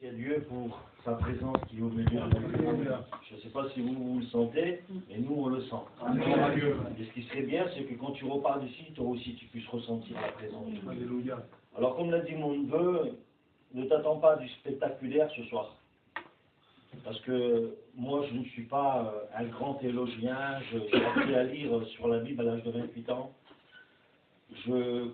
à Dieu pour sa présence qui est au milieu de nous. Je ne sais pas si vous le sentez, mais nous on le sent. Et ce qui serait bien, c'est que quand tu repars d'ici, toi aussi tu puisses ressentir la présence de Dieu. Alors comme l'a dit mon neveu, ne t'attends pas du spectaculaire ce soir. Parce que moi je ne suis pas un grand théologien, j'ai appris à lire sur la Bible à l'âge de 28 ans. Je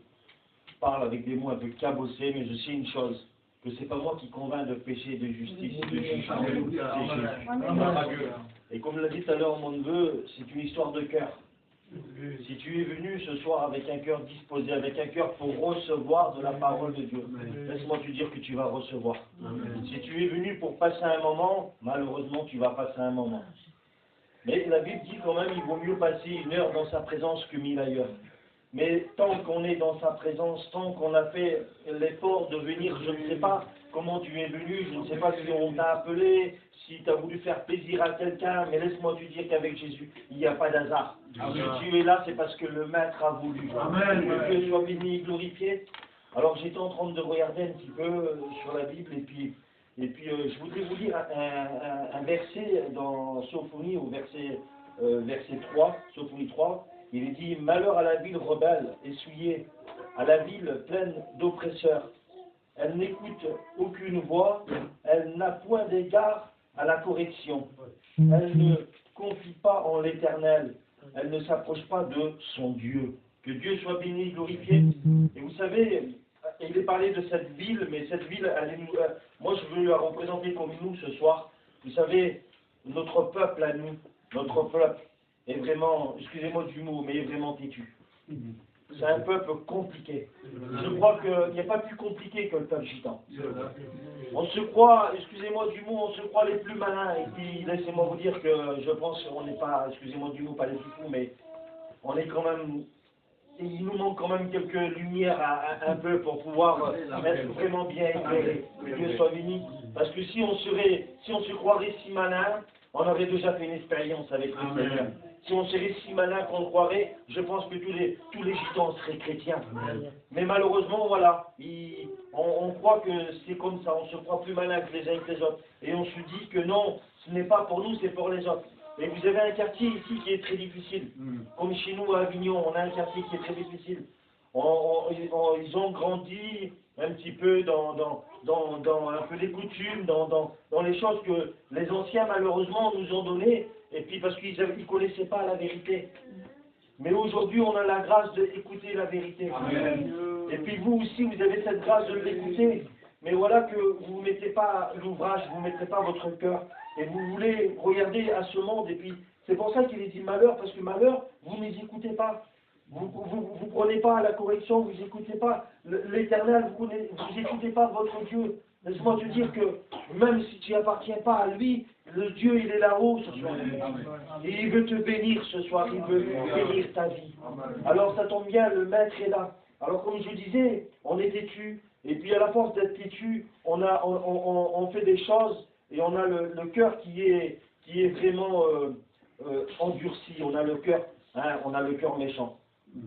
parle avec des mots un peu cabossés, mais je sais une chose, que c'est pas moi qui convainc de péché, de justice, de jugement, c'est Jésus. Et comme l'a dit tout à l'heure mon neveu, c'est une histoire de cœur. Si tu es venu ce soir avec un cœur disposé, avec un cœur pour recevoir de la parole de Dieu, laisse-moi te dire que tu vas recevoir. Si tu es venu pour passer un moment, malheureusement tu vas passer un moment. Mais la Bible dit quand même, il vaut mieux passer une heure dans sa présence que 1000 ailleurs. Mais tant qu'on est dans sa présence, tant qu'on a fait l'effort de venir, je ne sais pas comment tu es venu, je ne sais pas si on t'a appelé, si tu as voulu faire plaisir à quelqu'un, mais laisse-moi te dire qu'avec Jésus, il n'y a pas d'hasard. Si tu es là, c'est parce que le Maître a voulu. Amen. Que Dieu soit béni et glorifié. Alors j'étais en train de regarder un petit peu sur la Bible, et puis je voudrais vous lire un verset dans Sophonie, au verset 3, Sophonie 3. Il est dit, malheur à la ville rebelle, essuyée, à la ville pleine d'oppresseurs. Elle n'écoute aucune voix, elle n'a point d'égard à la correction. Elle ne confie pas en l'Éternel, elle ne s'approche pas de son Dieu. Que Dieu soit béni, glorifié. Et vous savez, il est parlé de cette ville, mais cette ville, moi je veux la représenter comme nous ce soir. Vous savez, notre peuple à nous, notre peuple, est vraiment, excusez-moi du mot, mais est vraiment têtu. C'est un peuple compliqué. Je crois qu'il n'y a pas plus compliqué que le peuple gitan. On se croit, excusez-moi du mot, on se croit les plus malins. Et puis, laissez-moi vous dire que je pense qu'on n'est pas, excusez-moi du mot, pas les fous, mais on est quand même, il nous manque quand même quelques lumières un peu pour pouvoir être vraiment bien éclairé. Que Dieu soit béni. Parce que si on se croirait si malin, on aurait déjà fait une expérience avec le Seigneur. Si on serait si malin qu'on le croirait, je pense que tous les gitans seraient chrétiens. Mais malheureusement, voilà, on croit que c'est comme ça, on se croit plus malin que les uns que les autres. Et on se dit que non, ce n'est pas pour nous, c'est pour les autres. Et vous avez un quartier ici qui est très difficile. Comme chez nous à Avignon, on a un quartier qui est très difficile. Ils ont grandi un petit peu dans un peu les coutumes, dans les choses que les anciens malheureusement nous ont données, et puis parce qu'ils ne connaissaient pas la vérité. Mais aujourd'hui on a la grâce d'écouter la vérité. Amen. Et puis vous aussi vous avez cette grâce de l'écouter. Mais voilà que vous ne mettez pas l'ouvrage, vous ne mettez pas votre cœur, et vous voulez regarder à ce monde, et puis c'est pour ça qu'il est dit malheur, parce que malheur, vous ne les écoutez pas. Vous prenez pas la correction, vous n'écoutez pas l'Éternel, vous n'écoutez pas votre Dieu. Laisse-moi te dire que même si tu n'appartiens pas à lui, le Dieu il est là-haut ce soir. Et il veut te bénir ce soir, il veut bénir ta vie. Alors ça tombe bien, le Maître est là. Alors comme je disais, on est têtu, et puis à la force d'être têtu, on fait des choses, et on a le cœur qui est vraiment endurci, on a le cœur méchant.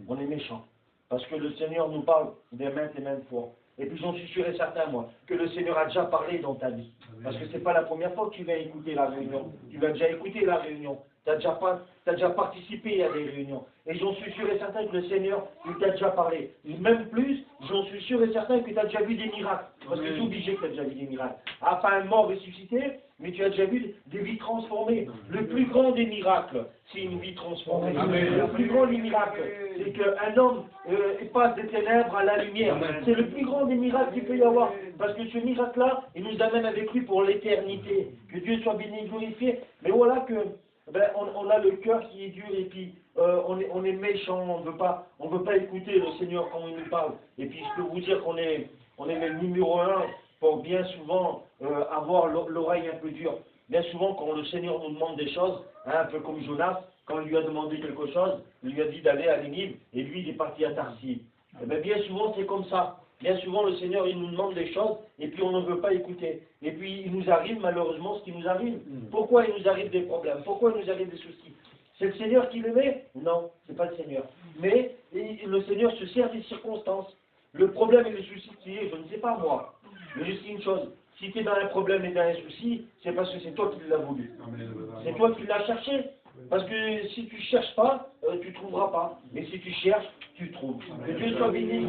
On est méchant. Parce que le Seigneur nous parle des maintes et maintes fois. Et puis j'en suis sûr et certain, moi, que le Seigneur a déjà parlé dans ta vie. Parce que ce n'est pas la première fois que tu vas écouter la réunion. Tu vas déjà écouter la réunion. Tu as déjà participé à des réunions. Et j'en suis sûr et certain que le Seigneur, il t'a déjà parlé. Même plus, j'en suis sûr et certain que tu as déjà vu des miracles. Parce que c'est obligé que tu as déjà vu des miracles. Ah, pas un mort ressuscité, mais tu as déjà vu des vies transformées. Le plus grand des miracles, c'est une vie transformée. Amen. Le plus grand des miracles, c'est qu'un homme passe des ténèbres à la lumière. C'est le plus grand des miracles qu'il peut y avoir. Parce que ce miracle-là, il nous amène avec lui pour l'éternité. Que Dieu soit béni et glorifié. Mais voilà que on a le cœur qui est dur, et puis on est méchant, on veut pas écouter le Seigneur quand il nous parle. Et puis je peux vous dire qu'on est le numéro 1 pour bien souvent avoir l'oreille un peu dure. Bien souvent quand le Seigneur nous demande des choses, un peu comme Jonas, quand il lui a demandé quelque chose, il lui a dit d'aller à Ninive, et lui il est parti à Tarsis. Et bien souvent c'est comme ça. Bien souvent le Seigneur il nous demande des choses, et puis on ne veut pas écouter. Et puis il nous arrive malheureusement ce qui nous arrive. Pourquoi il nous arrive des problèmes? Pourquoi il nous arrive des soucis? C'est le Seigneur qui le met? Non, c'est pas le Seigneur. Mais le Seigneur se sert des circonstances. Le problème et le souci qui est, je ne sais pas moi. Mais je sais une chose, Si tu es dans un problème et dans un souci, c'est parce que c'est toi qui l'as voulu. C'est toi qui l'as cherché. Parce que si tu ne cherches pas, tu ne trouveras pas. Mais si tu cherches, tu trouves. Que Dieu soit béni.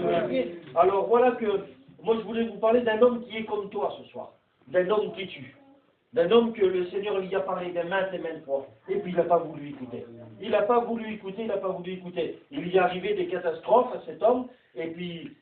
Alors voilà que moi je voulais vous parler d'un homme qui est comme toi ce soir. D'un homme qui tue. D'un homme que le Seigneur lui a parlé des maintes et maintes fois. Et puis il n'a pas voulu écouter. Il n'a pas voulu écouter, il n'a pas voulu écouter. Il lui est arrivé des catastrophes à cet homme. Et puis,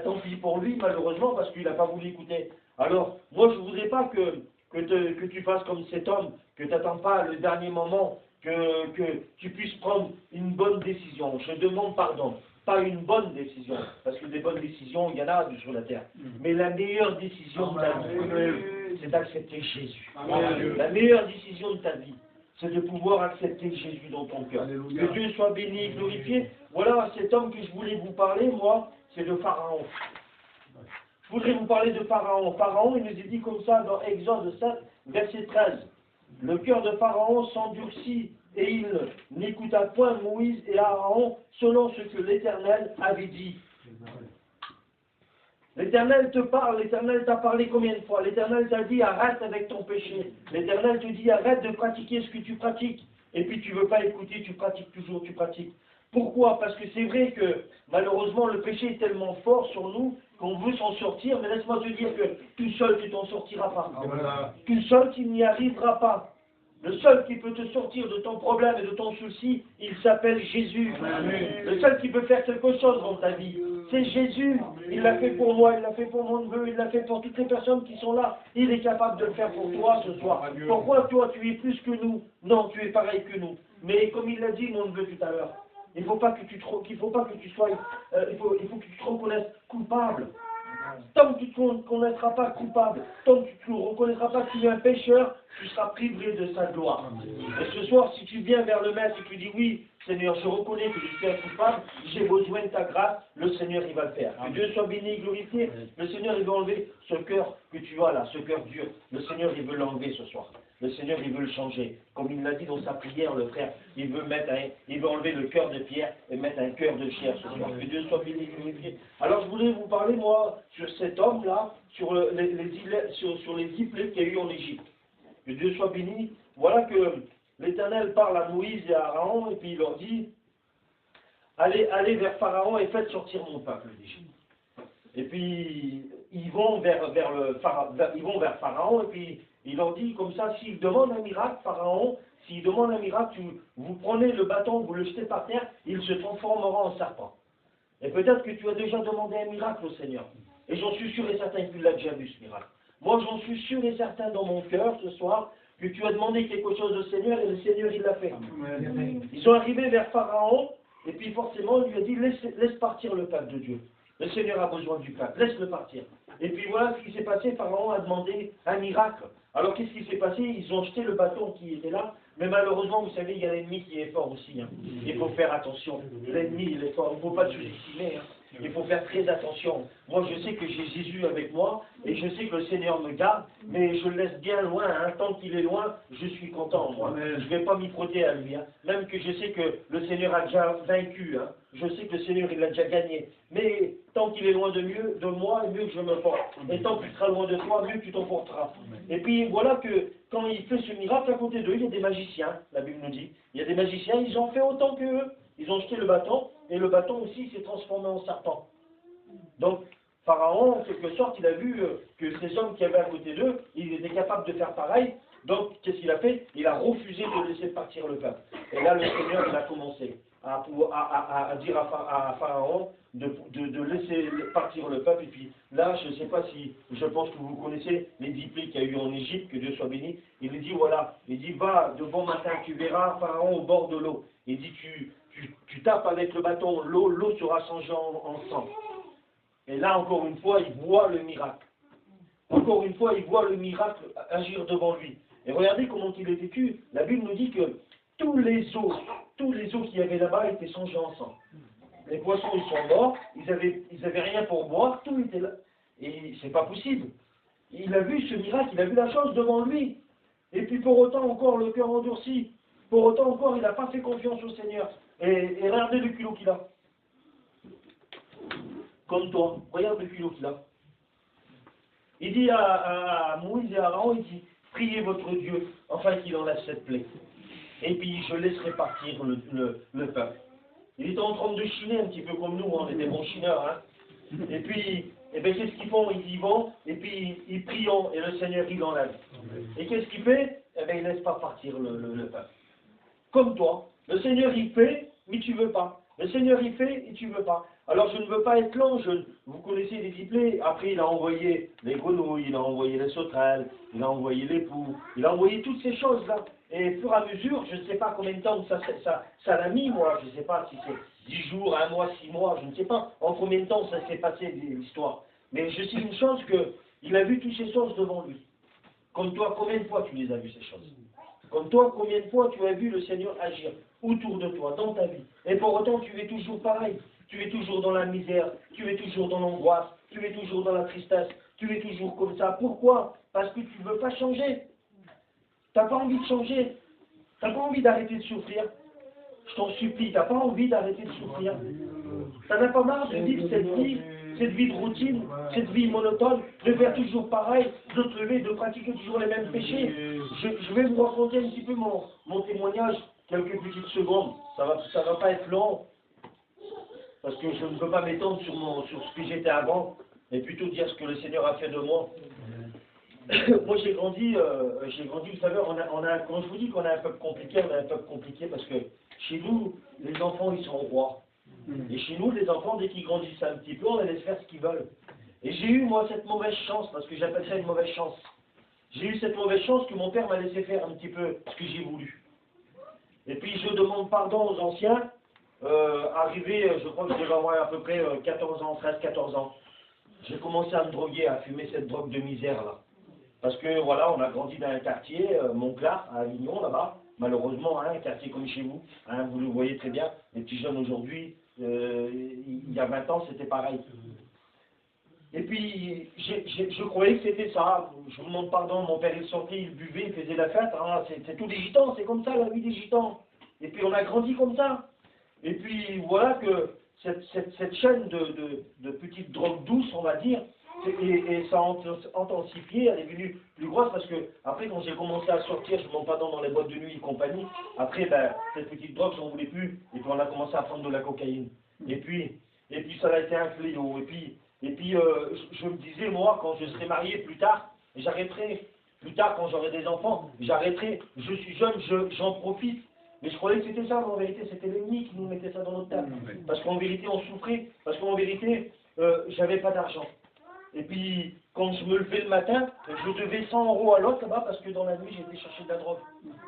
tant pis pour lui, malheureusement, parce qu'il n'a pas voulu écouter. Alors, moi je ne voudrais pas que tu fasses comme cet homme, que tu n'attends pas le dernier moment, que tu puisses prendre une bonne décision. Je demande pardon. Pas une bonne décision, parce que des bonnes décisions, il y en a sur la terre. Mais la meilleure décision de ta vie, c'est d'accepter Jésus. La meilleure décision de ta vie, c'est de pouvoir accepter Jésus dans ton cœur. Que Dieu soit béni et glorifié. Voilà cet homme que je voulais vous parler, moi, c'est de Pharaon. Je voudrais vous parler de Pharaon. Pharaon, il nous est dit comme ça dans Exode 7, verset 13. Le cœur de Pharaon s'endurcit et il n'écouta point Moïse et Aaron selon ce que l'Éternel avait dit. L'Éternel te parle, l'Éternel t'a parlé combien de fois? L'Éternel t'a dit arrête avec ton péché. L'Éternel te dit arrête de pratiquer ce que tu pratiques. Et puis tu ne veux pas écouter, tu pratiques toujours, tu pratiques. Pourquoi? Parce que c'est vrai que malheureusement le péché est tellement fort sur nous qu'on veut s'en sortir, mais laisse-moi te dire que tout seul tu t'en sortiras pas. Tout seul tu n'y arriveras pas. Le seul qui peut te sortir de ton problème et de ton souci, il s'appelle Jésus. Amen. Le seul qui peut faire quelque chose dans ta vie, c'est Jésus. Il l'a fait pour moi, il l'a fait pour mon neveu, il l'a fait pour toutes les personnes qui sont là. Il est capable de le faire pour toi ce soir. Pourquoi toi tu es plus que nous? Non, tu es pareil que nous. Mais comme il l'a dit mon neveu tout à l'heure, il faut pas que tu sois, il faut que tu te reconnaisses coupable. Tant que tu ne te reconnaîtras pas coupable, tant que tu ne reconnaîtras pas que tu es un pécheur, tu seras privé de sa gloire. Et ce soir, si tu viens vers le Maître et que tu dis oui, Seigneur, je reconnais que je suis un coupable, j'ai besoin de ta grâce, le Seigneur, il va le faire. Que Dieu soit béni et glorifié. Le Seigneur, il va enlever ce cœur que tu as là, ce cœur dur. Le Seigneur, il veut l'enlever ce soir. Le Seigneur, il veut le changer. Comme il l'a dit dans sa prière, le frère, il veut enlever le cœur de pierre et mettre un cœur de chair ce soir. Que Dieu soit béni et glorifié. Alors, je voulais vous parler, moi, sur cet homme-là, sur les îles qu'il y a eu en Égypte. Que Dieu soit béni. Voilà que l'Éternel parle à Moïse et à Aaron, et puis il leur dit, allez vers Pharaon et faites sortir mon peuple d'Égypte. Et puis, ils vont vers Pharaon, et puis il leur dit comme ça, s'il demande un miracle, Pharaon, s'il demande un miracle, vous prenez le bâton, vous le jetez par terre, il se transformera en serpent. Et peut-être que tu as déjà demandé un miracle au Seigneur. Et j'en suis sûr et certain que tu l'as déjà vu, ce miracle. Moi, j'en suis sûr et certain dans mon cœur, ce soir, que tu as demandé quelque chose au Seigneur, et le Seigneur, il l'a fait. Amen. Ils sont arrivés vers Pharaon, et puis forcément, il lui a dit, laisse partir le peuple de Dieu. Le Seigneur a besoin du peuple, laisse-le partir. Et puis voilà ce qui s'est passé, Pharaon a demandé un miracle. Alors qu'est-ce qui s'est passé? Ils ont jeté le bâton qui était là, mais malheureusement, vous savez, il y a l'ennemi qui est fort aussi. Hein. Il faut faire attention. L'ennemi, il est fort, il ne faut pas le sous-estimer. Hein. Il faut faire très attention. Moi, je sais que j'ai Jésus avec moi, et je sais que le Seigneur me garde, mais je le laisse bien loin. Hein. Tant qu'il est loin, je suis content, moi. Je ne vais pas m'y frotter à lui. Hein. Même que je sais que le Seigneur a déjà vaincu. Hein. Je sais que le Seigneur, il a déjà gagné. Mais tant qu'il est loin de moi, mieux que je me porte. Et tant qu'il sera loin de toi, mieux que tu t'en porteras. Et puis, voilà que quand il fait ce miracle, à côté d'eux, il y a des magiciens, la Bible nous dit. Il y a des magiciens, ils ont fait autant qu'eux. Ils ont jeté le bâton, et le bâton aussi s'est transformé en serpent. Donc, Pharaon, en quelque sorte, il a vu que ces hommes qui avaient à côté d'eux, ils étaient capables de faire pareil. Donc, qu'est-ce qu'il a fait? Il a refusé de laisser partir le peuple. Et là, le Seigneur, il a commencé à dire à Pharaon de laisser partir le peuple. Et puis là, je ne sais pas si, je pense que vous connaissez les 10 plaies qu'il y a eu en Égypte, que Dieu soit béni. Il dit, voilà, il dit, va, de bon matin, tu verras Pharaon au bord de l'eau. Il dit, tu tapes avec le bâton, l'eau sera changée en sang. Et là, encore une fois, il voit le miracle. Encore une fois, il voit le miracle agir devant lui. Et regardez comment il est vécu. La Bible nous dit que tous les os qu'il y avait là-bas étaient changés en sang. Les poissons, ils sont morts, ils avaient rien pour boire, tout était là. Et c'est pas possible. Il a vu ce miracle, il a vu la chose devant lui. Et puis pour autant encore, le cœur endurci. Pour autant encore, il n'a pas fait confiance au Seigneur. Et regardez le culot qu'il a. Comme toi, regarde le culot qu'il a. Il dit à Moïse et à Aaron, il dit, priez votre Dieu, afin qu'il enlève cette plaie. Et puis je laisserai partir le peuple. Il était en train de chiner un petit peu comme nous, on était bons chineurs. Hein. Et puis, qu'est-ce qu'ils font? Ils y vont, et puis ils prient, et le Seigneur, il enlève. Et qu'est-ce qu'il fait? Il ne laisse pas partir le peuple. Comme toi, le Seigneur, il fait, mais tu ne veux pas. Le Seigneur, il fait, et tu ne veux pas. Alors, je ne veux pas être lent, vous connaissez les disciplines. Après, il a envoyé les grenouilles, il a envoyé les sauterelles, il a envoyé les poux, il a envoyé toutes ces choses-là. Et au fur et à mesure, je ne sais pas combien de temps ça l'a mis, moi. Je ne sais pas si c'est 10 jours, 1 mois, 6 mois, je ne sais pas en combien de temps ça s'est passé l'histoire. Mais je sais une chose, qu'il a vu toutes ces choses devant lui. Comme toi, combien de fois tu les as vues, ces choses? Comme toi, combien de fois tu as vu le Seigneur agir autour de toi, dans ta vie? Et pour autant, tu es toujours pareil. Tu es toujours dans la misère, tu es toujours dans l'angoisse, tu es toujours dans la tristesse, tu es toujours comme ça. Pourquoi? Parce que tu ne veux pas changer. Tu n'as pas envie de changer. Tu n'as pas envie d'arrêter de souffrir. Je t'en supplie, tu n'as pas envie d'arrêter de souffrir. Tu n'en as pas marre de vivre cette vie de routine, cette vie monotone, de faire toujours pareil, de te lever, de pratiquer toujours les mêmes péchés. Je vais vous raconter un petit peu mon témoignage, quelques petites secondes. Ça va pas être long, parce que je ne peux pas m'étendre sur ce que j'étais avant, mais plutôt dire ce que le Seigneur a fait de moi. Moi j'ai grandi, vous savez, quand je vous dis qu'on a un peuple compliqué, on a un peuple compliqué parce que chez nous, les enfants ils sont rois. Et chez nous, les enfants, dès qu'ils grandissent un petit peu, on les laisse faire ce qu'ils veulent. Et j'ai eu, moi, cette mauvaise chance, parce que j'appelle ça une mauvaise chance. J'ai eu cette mauvaise chance que mon père m'a laissé faire un petit peu ce que j'ai voulu. Et puis je demande pardon aux anciens, arrivé, je crois que je devais avoir à peu près 14 ans, 13-14 ans. J'ai commencé à me droguer, à fumer cette drogue de misère là. Parce que voilà, on a grandi dans un quartier, Montclar, à Avignon là-bas, malheureusement, hein, un quartier comme chez vous, hein, vous le voyez très bien, les petits jeunes aujourd'hui, il y a 20 ans c'était pareil. Et puis, je croyais que c'était ça. Je vous demande pardon, mon père il sortait, il buvait, il faisait la fête. Ah, c'est tous des gitans, c'est comme ça la vie des gitans. Et puis on a grandi comme ça. Et puis voilà que cette chaîne de petites drogues douces, on va dire, et ça a intensifié, elle est venue plus grosse parce que après quand j'ai commencé à sortir, je ne monte pas dans les boîtes de nuit et compagnie, après ben, cette petite drogue, j'en voulais plus, et puis on a commencé à prendre de la cocaïne. Et puis ça a été un fléau. Et puis, je me disais, moi, quand je serai marié plus tard, j'arrêterai. Plus tard, quand j'aurai des enfants, j'arrêterai. Je suis jeune, j'en profite. Mais je croyais que c'était ça, mais en vérité, c'était l'ennemi qui nous mettait ça dans notre table. Parce qu'en vérité, on souffrait. Parce qu'en vérité, j'avais pas d'argent. Et puis, quand je me levais le matin, je devais 100 € à l'autre là-bas, parce que dans la nuit, j'étais chercher de la drogue.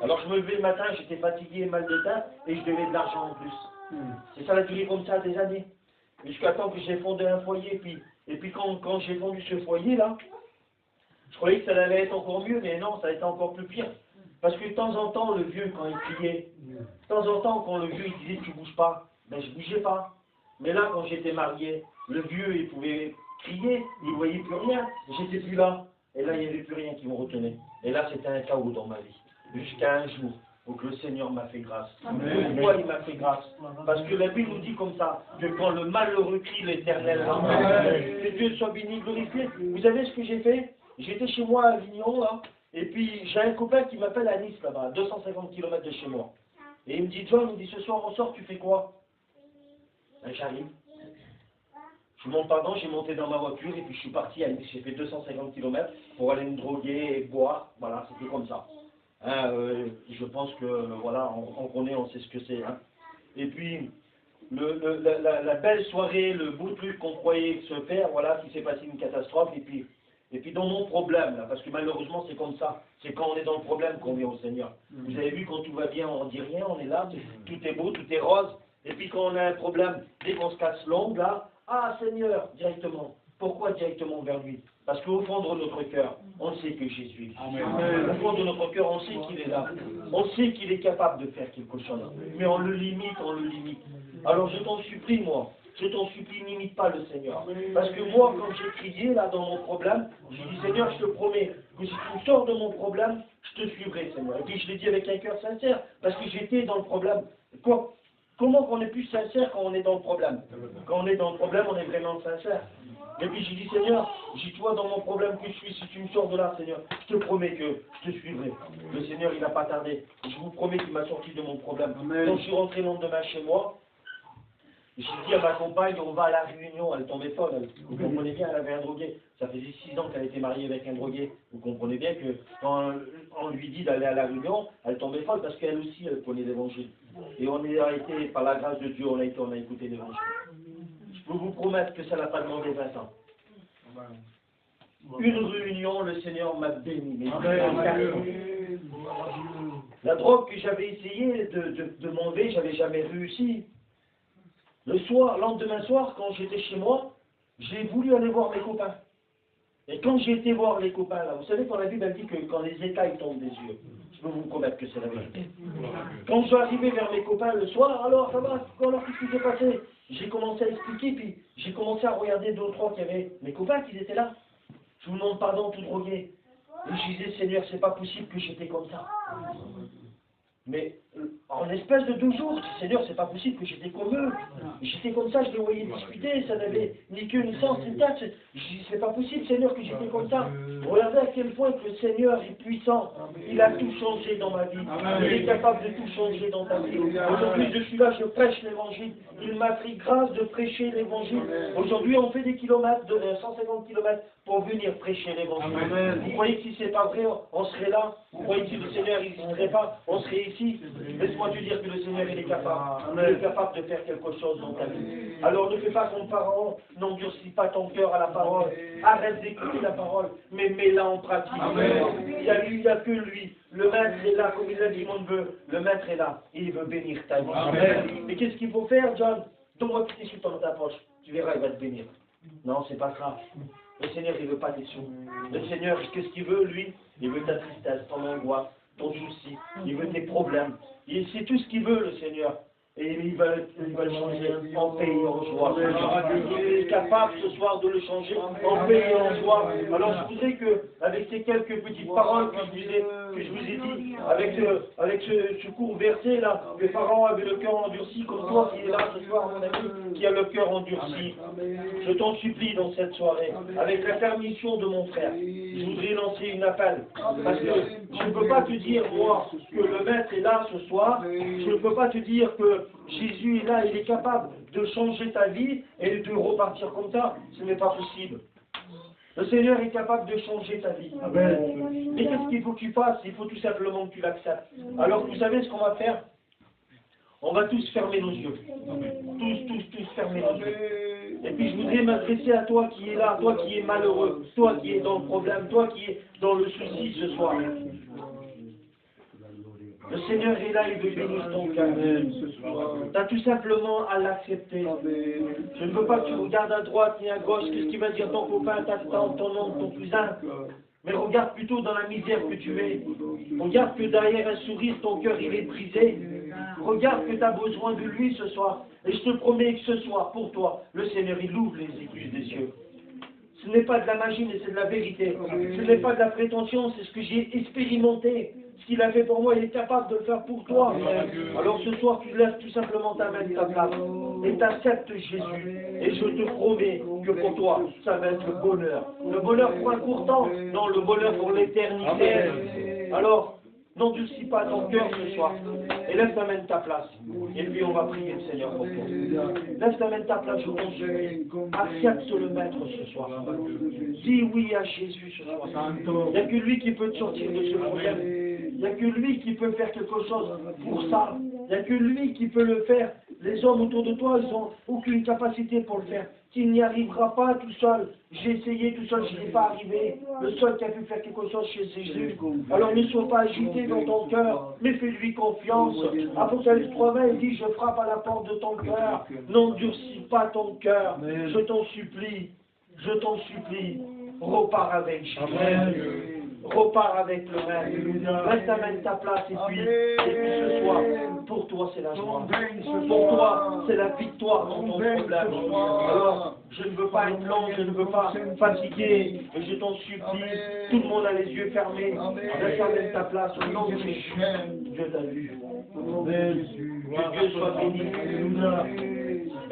Alors, je me levais le matin, j'étais fatigué, mal de tête, et je devais de l'argent en plus. C'est ça, la durée comme ça, des années. Jusqu'à temps que j'ai fondé un foyer, et puis quand j'ai fondu ce foyer-là, je croyais que ça allait être encore mieux, mais non, ça a été encore plus pire. Parce que de temps en temps, le vieux, quand il criait, de temps en temps, quand le vieux il disait tu bouges pas, ben je bougeais pas. Mais là, quand j'étais marié, le vieux, il pouvait crier, il voyait plus rien, j'étais plus là. Et là, il n'y avait plus rien qui me retenait. Et là, c'était un chaos dans ma vie. Jusqu'à un jour où le Seigneur m'a fait grâce. Pourquoi il m'a fait grâce? Parce que la Bible nous dit comme ça, que quand le malheureux crie, l'Éternel, que Dieu soit béni, glorifié. Vous savez ce que j'ai fait? J'étais chez moi à Avignon, là, et puis j'ai un copain qui m'appelle à Nice, là-bas, à 250 km de chez moi. Et il me dit, John, il me dit, ce soir on sort, tu fais quoi? Ben, j'arrive. Je monte pardon, j'ai monté dans ma voiture, et puis je suis parti à Nice, j'ai fait 250 km pour aller me droguer et boire, voilà, c'était comme ça. Je pense que, voilà, on connaît, on sait ce que c'est. Hein. Et puis, la belle soirée, le beau truc qu'on croyait se faire, voilà, qui s'est passé une catastrophe. Et puis dans mon problème, là, parce que malheureusement c'est comme ça, c'est quand on est dans le problème qu'on vient au Seigneur. Vous avez vu, quand tout va bien, on ne dit rien, on est là, tout est beau, tout est rose. Et puis quand on a un problème, dès qu'on se casse l'ongle, là, ah Seigneur, directement. Pourquoi directement vers lui? Parce qu'au fond de notre cœur, on sait que Jésus existe. Au fond de notre cœur, on sait qu'il est là. On sait qu'il est capable de faire quelque chose. Mais on le limite, on le limite. Alors je t'en supplie, moi. Je t'en supplie, n'imite pas le Seigneur. Parce que moi, quand j'ai crié là dans mon problème, j'ai dit Seigneur, je te promets que si tu me sors de mon problème, je te suivrai, Seigneur. Et puis je l'ai dit avec un cœur sincère, parce que j'étais dans le problème. Comment qu'on est plus sincère quand on est dans le problème? Quand on est dans le problème, on est vraiment sincère. Et puis j'ai dit, Seigneur, j'ai toi dans mon problème que je suis, si tu me sors de là, Seigneur, je te promets que je te suivrai. Le Seigneur, il n'a pas tardé. Je vous promets qu'il m'a sorti de mon problème. Quand je suis rentré le lendemain chez moi, j'ai dit à ma compagne, on va à la Réunion, elle tombait folle, vous comprenez bien, elle avait un drogué. Ça faisait 6 ans qu'elle était mariée avec un drogué. Vous comprenez bien que quand on lui dit d'aller à la Réunion, elle tombait folle parce qu'elle aussi, elle connaît l'évangile. Et on a été, par la grâce de Dieu, on a écouté l'évangile. Je peux vous promettre que ça n'a pas demandé 20 ans. Une réunion, le Seigneur m'a béni. La drogue que j'avais essayé de m'enlever, j'avais jamais réussi. Le lendemain soir, quand j'étais chez moi, j'ai voulu aller voir mes copains. Et quand j'ai été voir les copains, là, vous savez qu'on la Bible elle dit que quand les écailles tombent des yeux, je peux vous promettre que c'est la vérité. Quand je suis arrivé vers mes copains le soir, alors ça va, alors qu'est-ce qui s'est passé? J'ai commencé à expliquer, puis j'ai commencé à regarder 2 ou 3 qui avaient mes copains qui étaient là. Je vous demande pardon, tout drogué. Et je disais, Seigneur, c'est pas possible que j'étais comme ça. Mais en espèce de 2 jours, je dis, Seigneur, c'est pas possible que j'étais comme eux. J'étais comme ça, je les voyais discuter, ça n'avait ni queue ni sens, ni tête. Je dis, c'est pas possible, Seigneur, que j'étais comme ça. Regardez à quel point que le Seigneur est puissant. Il a tout changé dans ma vie. Il est capable de tout changer dans ta vie. Aujourd'hui, je suis là, je prêche l'évangile. Il m'a pris grâce de prêcher l'évangile. Aujourd'hui, on fait des kilomètres, de 150 kilomètres pour venir prêcher l'évangile. Vous croyez que si c'est pas vrai, on serait là? Vous croyez que si le Seigneur n'existerait pas, on serait ici? Laisse-moi te dire que le Seigneur, il est capable. Il est capable de faire quelque chose dans ta vie. Alors ne fais pas comme parent, n'endurcis pas ton cœur à la parole. Arrête d'écouter la parole, mais mets-la en pratique. Il n'y a que lui. Le maître est là, comme il l'a dit mon neveu. Le maître est là, et il veut bénir ta vie. Mais qu'est-ce qu'il faut faire, John? Donne-moi tes sous dans ta poche. Tu verras, il va te bénir. Non, c'est pas ça. Le Seigneur, il veut pas tes sous. Le Seigneur, qu'est-ce qu'il veut, lui? Il veut ta tristesse, ton angoisse, ton souci. Il veut tes problèmes. C'est tout ce qu'il veut, le Seigneur. Et il va le changer en paix et en joie. Il est capable ce soir de le changer en paix et en joie. Alors je voudrais que, avec ces quelques petites paroles que je vous ai dit, avec ce court verset là, les parents avaient le cœur endurci, comme toi qui est là ce soir, mon ami, qui a le cœur endurci. Je t'en supplie dans cette soirée, avec la permission de mon frère, je voudrais lancer une appel. Parce que je ne peux pas te dire, moi, que le maître est là ce soir. Je ne peux pas te dire que Jésus est là, il est capable de changer ta vie et de repartir comme ça. Ce n'est pas possible. Le Seigneur est capable de changer ta vie. Mais qu'est-ce qu'il faut que tu fasses? Il faut tout simplement que tu l'acceptes. Alors vous savez ce qu'on va faire? On va tous fermer nos yeux. Tous fermer nos yeux. Et puis je voudrais m'adresser à toi qui es là, toi qui es malheureux, toi qui es dans le problème, toi qui es dans le souci ce soir. Le Seigneur est là, il veut bénir ton cœur. Tu as tout simplement à l'accepter. Je ne veux pas que tu regardes à droite ni à gauche, qu'est-ce qu'il va dire ton copain, ta tante, ton oncle, ton cousin. Mais regarde plutôt dans la misère que tu es. Regarde que derrière un sourire, ton cœur il est brisé. Regarde que tu as besoin de lui ce soir. Et je te promets que ce soir, pour toi, le Seigneur il ouvre les écluses des cieux. Ce n'est pas de la magie, mais c'est de la vérité. Ce n'est pas de la prétention, c'est ce que j'ai expérimenté. Ce qu'il a fait pour moi, il est capable de le faire pour toi. Alors ce soir, tu lèves tout simplement ta main de ta place et tu acceptes Jésus. Et je te promets que pour toi, ça va être le bonheur. Le bonheur pour un court temps, non, le bonheur pour l'éternité. Alors, n'endurcis pas ton cœur ce soir. Et lève ta main de ta place. Et puis on va prier le Seigneur pour toi. Lève ta main de ta place, je t'en supplie. Accepte le Maître ce soir. Dis oui à Jésus ce soir. Il n'y a que lui qui peut te sortir de ce problème. Il n'y a que lui qui peut faire quelque chose pour ça. Il n'y a que lui qui peut le faire. Les hommes autour de toi, ils n'ont aucune capacité pour le faire. Tu n'y arriveras pas tout seul. J'ai essayé tout seul, je n'y ai pas arrivé. Le seul qui a pu faire quelque chose chez Jésus. Alors ne sois pas agité dans ton cœur, mais fais-lui confiance. Apocalypse 3:20, il dit, je frappe à la porte de ton cœur. N'endurcis pas ton cœur. Je t'en supplie. Je t'en supplie. Repars avec Jésus. Repars avec le Maître. Reste à même ta place et puis ce soir, pour toi c'est la joie. Pour toi c'est la victoire dans ton problème. Alors, je ne veux pas être lent, je ne veux pas fatiguer, mais je t'en supplie. Tout le monde a les yeux fermés. Reste à même ta place au nom de Jésus. Dieu t'a vu. Que Dieu soit béni.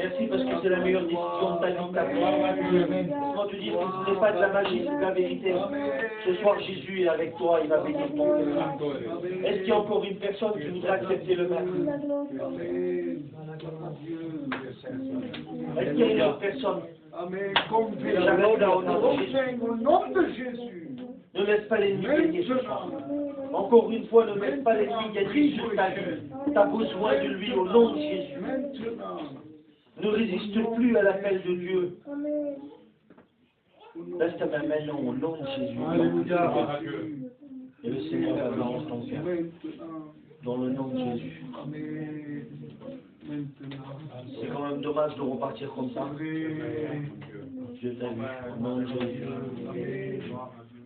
Merci parce que c'est la meilleure décision de ta vie, ta vie. Laisse-moi te dire que ce n'est pas de la magie, c'est de la vérité. Ce soir, Jésus est avec toi, il va bénir ton cœur. Est-ce qu'il y a encore une personne qui voudrait accepter le maître? Est-ce qu'il y a une autre personne? Amen. Comme J'arrête là au nom de Jésus. au nom de Jésus. Ne laisse pas l'ennemi gagner ce soir. Encore une fois, ne laisse pas l'ennemi gagner sur ta vie. Tu as besoin de lui au nom de Jésus. Maintenant. Ne résiste plus à l'appel de Dieu. Laisse ta main maintenant au nom de Jésus. Alléluia. Et le Seigneur va bénir ton cœur. Maintenant. Dans le nom de Jésus. Amen. Maintenant. C'est quand même dommage de repartir comme ça. Dieu t'a vu. Au nom de Jésus.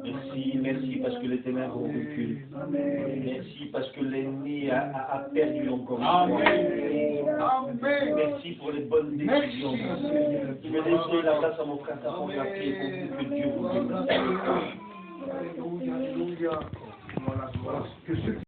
Merci, merci parce que les ténèbres reculent. Merci parce que l'ennemi a perdu encore une fois. Amen. Merci pour les bonnes décisions. Je vais laisser la place à mon frère Safon pour que Dieu vous bénisse. Alléluia, alléluia. Voilà, voilà. Que ceux